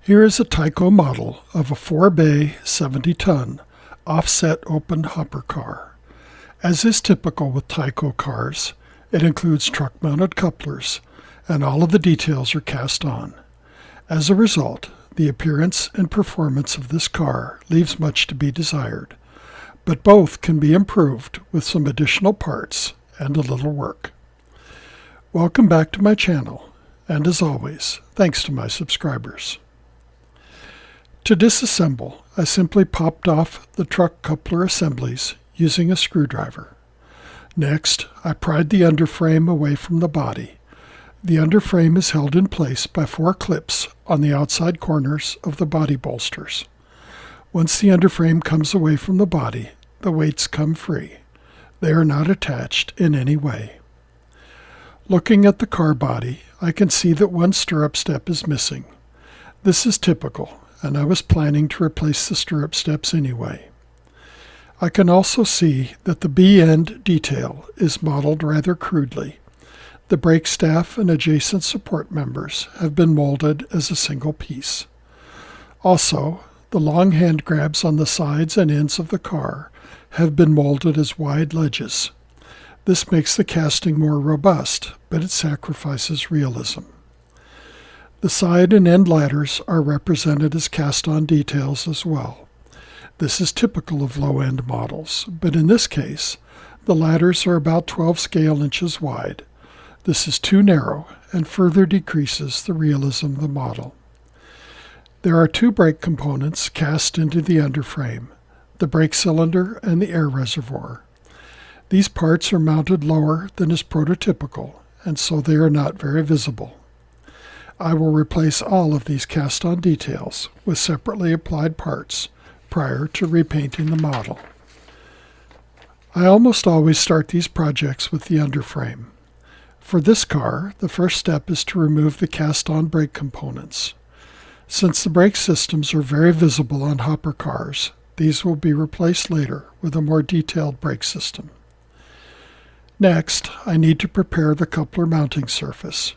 Here is a Tyco model of a 4-bay, 70-ton, offset open hopper car. As is typical with Tyco cars, it includes truck-mounted couplers, and all of the details are cast on. As a result, the appearance and performance of this car leaves much to be desired, but both can be improved with some additional parts and a little work. Welcome back to my channel, and as always, thanks to my subscribers. To disassemble, I simply popped off the truck coupler assemblies using a screwdriver. Next, I pried the underframe away from the body. The underframe is held in place by 4 clips on the outside corners of the body bolsters. Once the underframe comes away from the body, the weights come free. They are not attached in any way. Looking at the car body, I can see that one stirrup step is missing. This is typical, and I was planning to replace the stirrup steps anyway. I can also see that the B-end detail is modeled rather crudely. The brake staff and adjacent support members have been molded as a single piece. Also, the long hand grabs on the sides and ends of the car have been molded as wide ledges. This makes the casting more robust, but it sacrifices realism. The side and end ladders are represented as cast-on details as well. This is typical of low-end models, but in this case, the ladders are about 12 scale inches wide. This is too narrow and further decreases the realism of the model. There are 2 brake components cast into the underframe, the brake cylinder and the air reservoir. These parts are mounted lower than is prototypical, and so they are not very visible. I will replace all of these cast-on details with separately applied parts prior to repainting the model. I almost always start these projects with the underframe. For this car, the first step is to remove the cast-on brake components. Since the brake systems are very visible on hopper cars, these will be replaced later with a more detailed brake system. Next, I need to prepare the coupler mounting surface.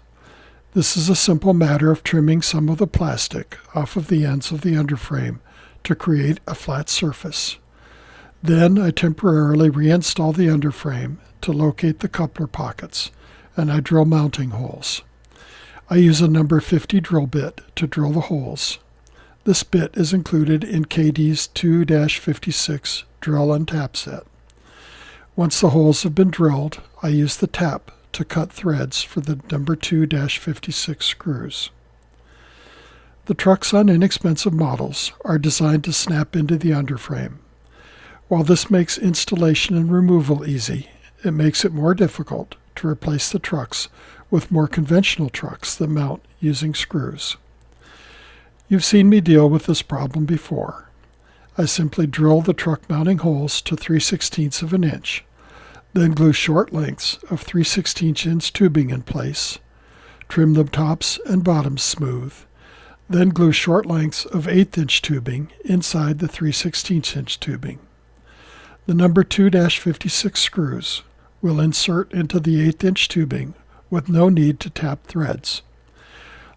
This is a simple matter of trimming some of the plastic off of the ends of the underframe to create a flat surface. Then I temporarily reinstall the underframe to locate the coupler pockets, and I drill mounting holes. I use a number 50 drill bit to drill the holes. This bit is included in KD's 2-56 drill and tap set. Once the holes have been drilled, I use the tap to cut threads for the number 2-56 screws. The trucks on inexpensive models are designed to snap into the underframe. While this makes installation and removal easy, it makes it more difficult to replace the trucks with more conventional trucks that mount using screws. You've seen me deal with this problem before. I simply drill the truck mounting holes to 3/16 of an inch, then glue short lengths of 3/16 inch tubing in place, trim the tops and bottoms smooth, then glue short lengths of 1/8 inch tubing inside the 3/16 inch tubing. The number 2-56 screws will insert into the 1/8 inch tubing with no need to tap threads.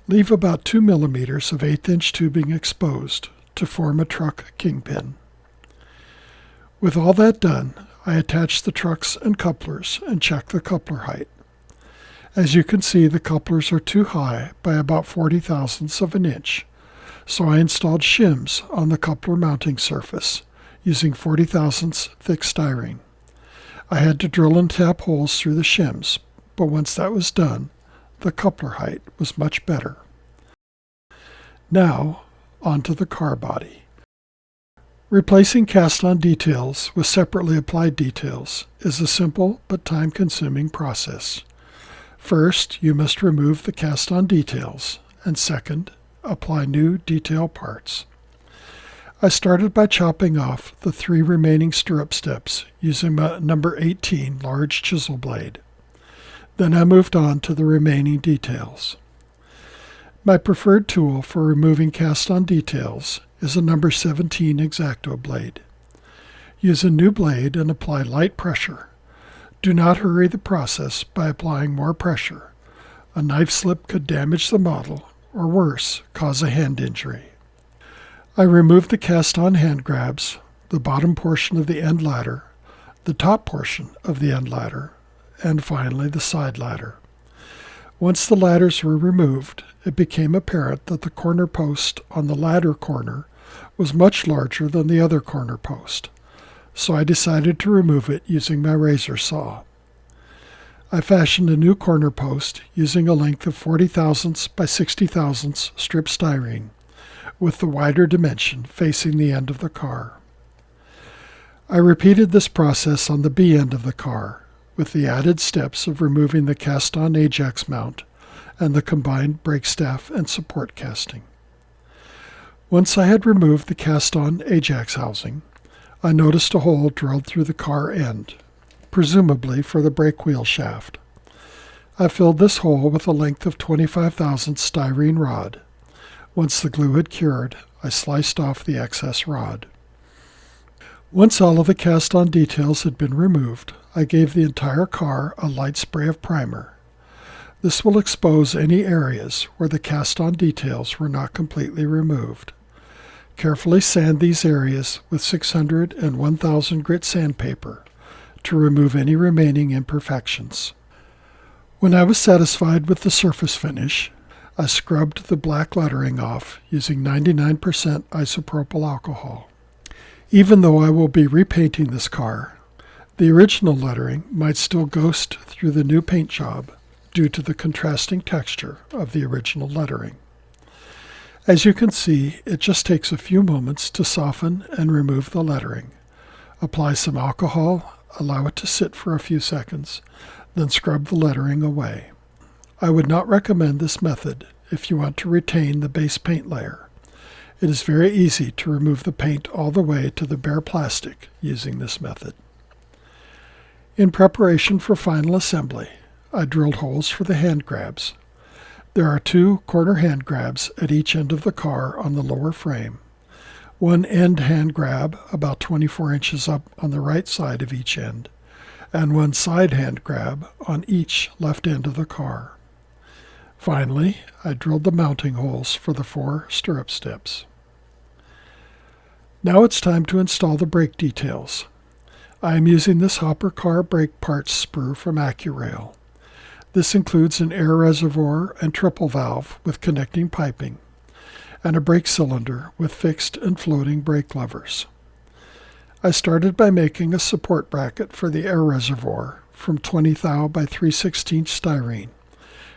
Leave about 2 millimeters of 1/8 inch tubing exposed to form a truck kingpin. With all that done, I attach the trucks and couplers and check the coupler height. As you can see, the couplers are too high by about 40 thousandths of an inch, so I installed shims on the coupler mounting surface using 40 thousandths thick styrene. I had to drill and tap holes through the shims, but once that was done, the coupler height was much better. Now, onto the car body. Replacing cast-on details with separately applied details is a simple but time-consuming process. First, you must remove the cast-on details, and second, apply new detail parts. I started by chopping off the 3 remaining stirrup steps using my number 18 large chisel blade. Then I moved on to the remaining details. My preferred tool for removing cast-on details is a number 17 X-Acto blade. Use a new blade and apply light pressure. Do not hurry the process by applying more pressure. A knife slip could damage the model or worse, cause a hand injury. I removed the cast-on hand grabs, the bottom portion of the end ladder, the top portion of the end ladder, and finally the side ladder. Once the ladders were removed, it became apparent that the corner post on the ladder corner was much larger than the other corner post, so I decided to remove it using my razor saw. I fashioned a new corner post using a length of 40 thousandths by 60 thousandths strip styrene, with the wider dimension facing the end of the car. I repeated this process on the B end of the car, with the added steps of removing the cast-on Ajax mount and the combined brake staff and support casting. Once I had removed the cast-on Ajax housing, I noticed a hole drilled through the car end, presumably for the brake wheel shaft. I filled this hole with a length of 25 thousandths styrene rod. Once the glue had cured, I sliced off the excess rod. Once all of the cast-on details had been removed, I gave the entire car a light spray of primer. This will expose any areas where the cast-on details were not completely removed. Carefully sand these areas with 600 and 1000 grit sandpaper to remove any remaining imperfections. When I was satisfied with the surface finish, I scrubbed the black lettering off using 99% isopropyl alcohol. Even though I will be repainting this car, the original lettering might still ghost through the new paint job due to the contrasting texture of the original lettering. As you can see, it just takes a few moments to soften and remove the lettering. Apply some alcohol, allow it to sit for a few seconds, then scrub the lettering away. I would not recommend this method if you want to retain the base paint layer. It is very easy to remove the paint all the way to the bare plastic using this method. In preparation for final assembly, I drilled holes for the hand grabs. There are 2 corner hand grabs at each end of the car on the lower frame. One end hand grab about 24 inches up on the right side of each end, and one side hand grab on each left end of the car. Finally, I drilled the mounting holes for the 4 stirrup steps. Now it's time to install the brake details. I am using this hopper car brake parts sprue from AccuRail. This includes an air reservoir and triple valve with connecting piping, and a brake cylinder with fixed and floating brake levers. I started by making a support bracket for the air reservoir from 20 thou by 3/16 styrene,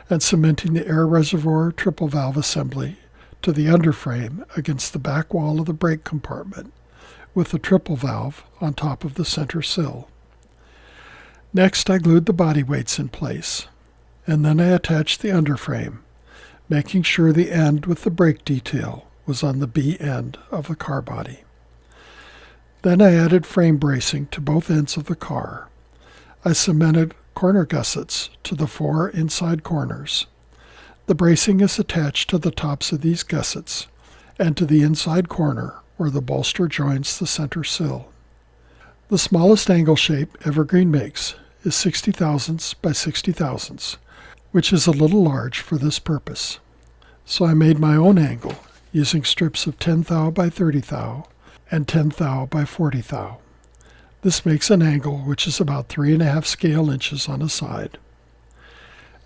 and cementing the air reservoir triple valve assembly to the underframe against the back wall of the brake compartment, with the triple valve on top of the center sill. Next, I glued the body weights in place, and then I attached the underframe, making sure the end with the brake detail was on the B end of the car body. Then I added frame bracing to both ends of the car. I cemented corner gussets to the 4 inside corners. The bracing is attached to the tops of these gussets and to the inside corner where the bolster joins the center sill. The smallest angle shape Evergreen makes is 60 thousandths by 60 thousandths, which is a little large for this purpose. So I made my own angle using strips of 10 thou by 30 thou and 10 thou by 40 thou. This makes an angle which is about 3.5 scale inches on a side.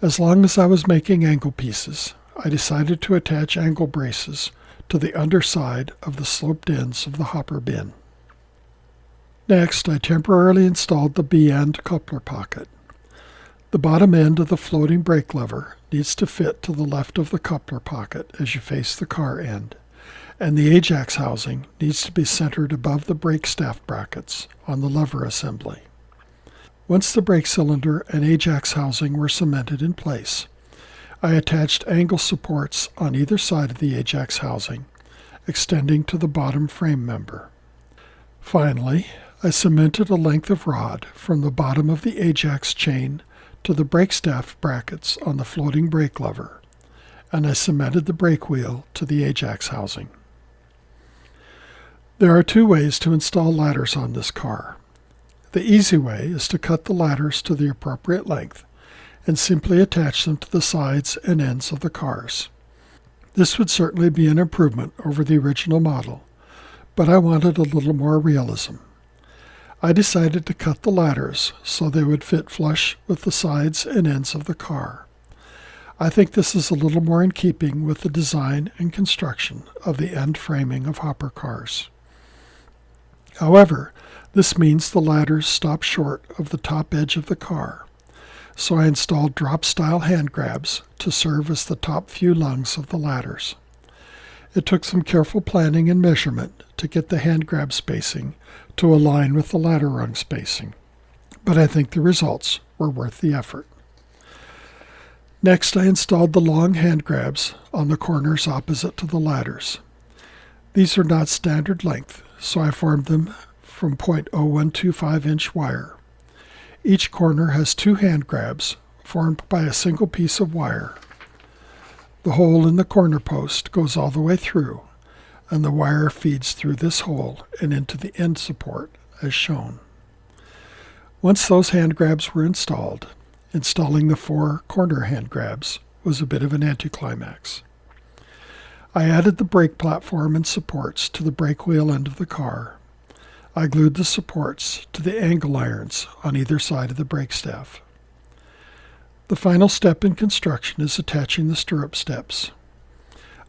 As long as I was making angle pieces, I decided to attach angle braces to the underside of the sloped ends of the hopper bin. Next, I temporarily installed the B-end coupler pocket. The bottom end of the floating brake lever needs to fit to the left of the coupler pocket as you face the car end, and the Ajax housing needs to be centered above the brake staff brackets on the lever assembly. Once the brake cylinder and Ajax housing were cemented in place, I attached angle supports on either side of the Ajax housing, extending to the bottom frame member. Finally, I cemented a length of rod from the bottom of the Ajax chain to the brake staff brackets on the floating brake lever, and I cemented the brake wheel to the Ajax housing. There are 2 ways to install ladders on this car. The easy way is to cut the ladders to the appropriate length and simply attach them to the sides and ends of the cars. This would certainly be an improvement over the original model, but I wanted a little more realism. I decided to cut the ladders so they would fit flush with the sides and ends of the car. I think this is a little more in keeping with the design and construction of the end framing of hopper cars. However, this means the ladders stop short of the top edge of the car, so I installed drop-style hand grabs to serve as the top few lungs of the ladders. It took some careful planning and measurement to get the hand grab spacing to align with the ladder rung spacing, but I think the results were worth the effort. Next, I installed the long hand grabs on the corners opposite to the ladders. These are not standard length, so I formed them from 0.0125-inch wire. Each corner has 2 hand grabs formed by a single piece of wire. The hole in the corner post goes all the way through, and the wire feeds through this hole and into the end support as shown. Once those hand grabs were installed, installing the 4 corner hand grabs was a bit of an anticlimax. I added the brake platform and supports to the brake wheel end of the car. I glued the supports to the angle irons on either side of the brake staff. The final step in construction is attaching the stirrup steps.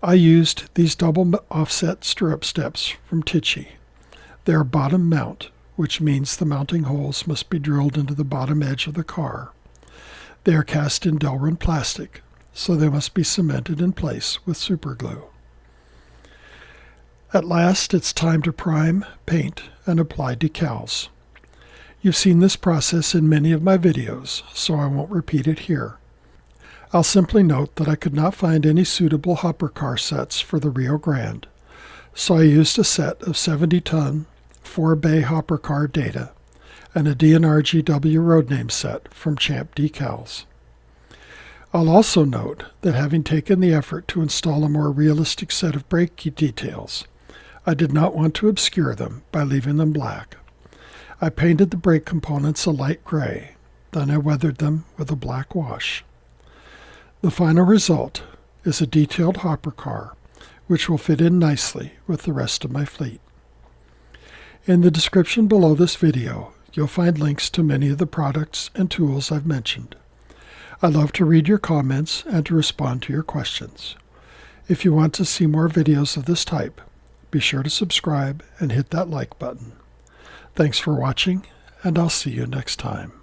I used these double offset stirrup steps from Tichy. They are bottom mount, which means the mounting holes must be drilled into the bottom edge of the car. They are cast in Delrin plastic, so they must be cemented in place with superglue. At last, it's time to prime, paint, and apply decals. You've seen this process in many of my videos, so I won't repeat it here. I'll simply note that I could not find any suitable hopper car sets for the Rio Grande, so I used a set of 70-ton 4-bay hopper car data and a DNR-GW road name set from Champ Decals. I'll also note that having taken the effort to install a more realistic set of brake details, I did not want to obscure them by leaving them black. I painted the brake components a light gray, then I weathered them with a black wash. The final result is a detailed hopper car, which will fit in nicely with the rest of my fleet. In the description below this video, you'll find links to many of the products and tools I've mentioned. I love to read your comments and to respond to your questions. If you want to see more videos of this type, be sure to subscribe and hit that like button. Thanks for watching, and I'll see you next time.